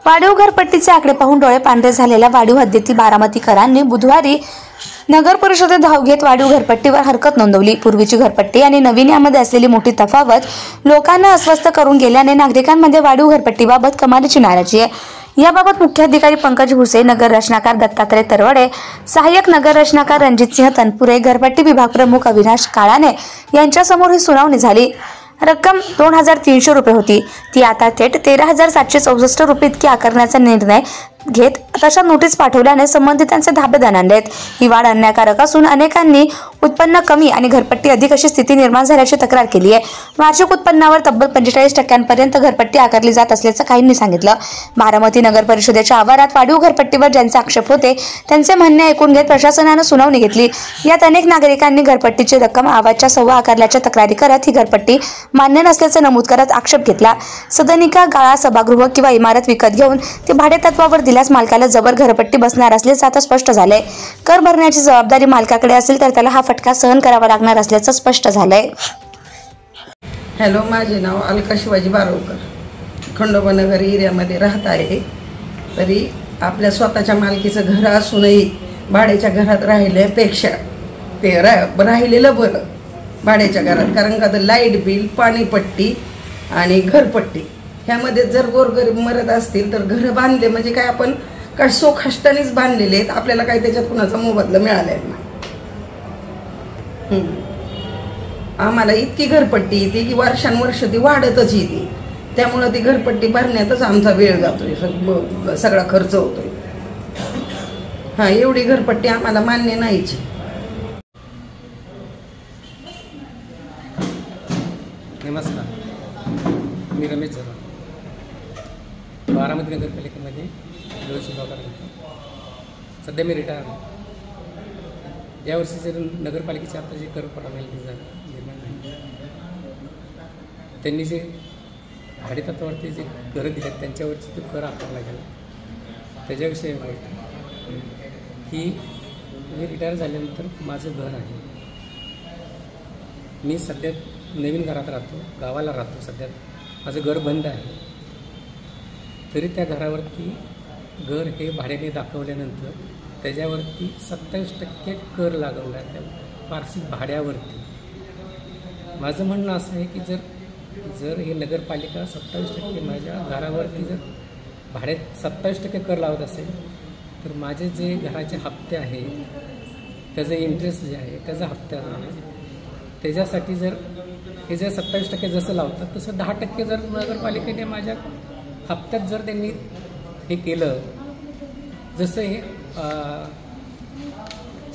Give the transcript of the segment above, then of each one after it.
वाढीव घरपट्टीचे आकडे पाहून डोळे पांढरे झालेल्या वाढीव हद्दीतील बारामतीकरांनी बुधवारी नगर परिषदेत धाव घेत वाढीव घरपट्टीवर हरकत नोंदवली। पूर्वीची घरपट्टी आणि नवीन यामध्ये असलेली मोठी तफावत लोकांना अस्वस्थ करून गेल्याने नागरिकांमध्ये वाढीव घरपट्टीबाबत कमालीची नाराजी आहे। याबाबत मुख्याधिकारी पंकज भुसे, नगर रचनाकार दत्तात्रय तरवडे, सहाय्यक नगर रचनाकार रणजितसिंह तनपुरे, घरपट्टी विभाग प्रमुख अविनाश काळाने यांच्यासमोर ही सुनावणी झाली। रक्कम 2300 रुपये होती, ती आता थेट 13764 रुपये इतकी आकारण्याचा निर्णय घेत तशा नोटीस पाठवल्याने संबंधितांचे धाबे दणाणलेत। ही वाढ अन्यायकारक असून अनेकांनी उत्पन्न कमी आणि घरपट्टी अधिक अशी स्थिती निर्माण झाल्याची तक्रार केली आहे। वार्षिक उत्पन्नावर तब्बल 45% घरपट्टी आकारली जात असल्याचं काहींनी सांगितलं। बारामती नगर परिषदेच्या आवारात वाढीव घरपट्टीवर ज्यांचे आक्षेप होते त्यांचे म्हणणे ऐकून घेत प्रशासनाने सुनावणी घेतली। यात अनेक नागरिकांनी घरपट्टीची रक्कम आवाजच्या सव्वा आकारल्याच्या तक्रारी करत ही घरपट्टी मान्य नसल्याचं नमूद करत आक्षेप घेतला। सदनिका, गाळा, सभागृह किंवा इमारत विकत घेऊन ती भाडेतत्वावर दिल्यास मालकाला जबर घरपट्टी बसणार असल्याचं आता स्पष्ट झालंय। कर भरण्याची जबाबदारी मालकाकडे असेल तर त्याला हा फटका सहन करावा लागणार असल्याचं स्पष्ट झालंय। हॅलो, माझे नाव अलका शिवाजी बारवकर, खंडोबानगर एरियामध्ये राहत आहे। तरी आपल्या स्वतःच्या मालकीचं घर असूनही भाड्याच्या घरात राहिल्यापेक्षा ते राहिलेलं बरं भाड्याच्या घरात। कारण का तर लाईट बिल, पाणीपट्टी आणि घरपट्टी ह्यामध्ये जर गोरगरीब मरत असतील तर घर बांधले म्हणजे काय आपण काय सोखाष्टानेच बांधलेले आहेत, आपल्याला काय त्याच्यात कुणाचा मोबदला मिळालेला नाही। आम्हाला इतकी घरपट्टी येते की वर्षानुवर्ष ती वाढतच येते, त्यामुळे ती घरपट्टी भरण्यातच आमचा वेळ जातोय, सगळा खर्च होतोय। हा, एवढी घरपट्टी आम्हाला मान्य नाहीच। नमस्कार, मी रमेश जरा बारामती नगरपालिकेमध्ये जोशी भागात होतो। सध्या मी रिटायर आहे। यावर्षी जर नगरपालिकेचे आता जे कर प्रणाली निर्माण झाली, त्यांनी जे भाडेतत्वावरती जे घरं दिले त्यांच्यावरची जो कर आकारला गेला त्याच्याविषयी माहिती की मी रिटायर झाल्यानंतर माझं घर आहे, मी सध्या नवीन घरात राहतो, गावाला राहतो। सध्या माझं घर बंद आहे, तरी त्या घरावरती घर हे भाड्याने दाखवल्यानंतर त्याच्यावरती 27% कर लागवला त्या वार्षिक भाड्यावरती। माझं म्हणणं असं आहे की जर हे नगरपालिका 27% माझ्या घरावरती जर भाड्यात 27% कर लावत असेल तर माझे जे घराचे हप्ते आहेत त्याचं इंटरेस्ट जे आहे त्याचा हप्ता त्याच्यासाठी जर हे जर 27% जसं लावतात तसं 10% जर नगरपालिकेने माझ्या हप्त्यात जर त्यांनी हे केलं, जसं हे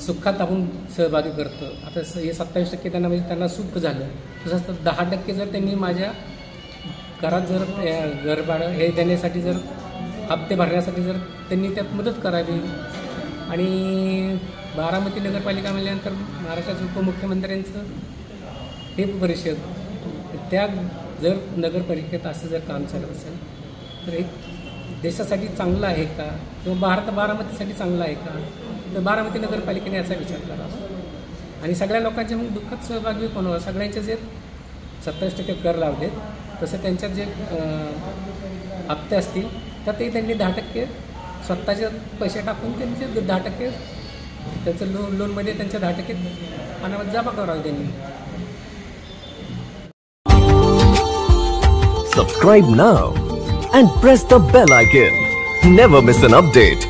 सुखात आपण सहभागी करतो आता हे 27% त्यांना म्हणजे त्यांना सुख झालं, तसंच 10% जर त्यांनी माझ्या घरात जर घरभाडं हे देण्यासाठी जर हप्ते भरण्यासाठी जर त्यांनी त्यात मदत करावी। आणि बारामती नगरपालिका म्हणल्यानंतर महाराष्ट्राच्या उपमुख्यमंत्र्यांचं हे परिषद त्या जर नगरपालिकेत असं जर काम चालत असेल तर हे देशासाठी चांगलं आहे का किंवा बारामतीसाठी चांगलं आहे का, तर बारामती नगरपालिकेने याचा विचार करावा आणि सगळ्या लोकांचे मग दुःखात सहभागी पण व्हावं। सगळ्यांचे जे 27% कर लावलेत तसं त्यांच्यात जे हप्ते असतील तर ते त्यांनी 10% स्वतःचे पैसे टाकून त्यांचे 10% त्याचं लोनमध्ये त्यांच्या 10% अनामत जमा करावं त्यांनी। Subscribe now and press the bell icon. Never miss an update.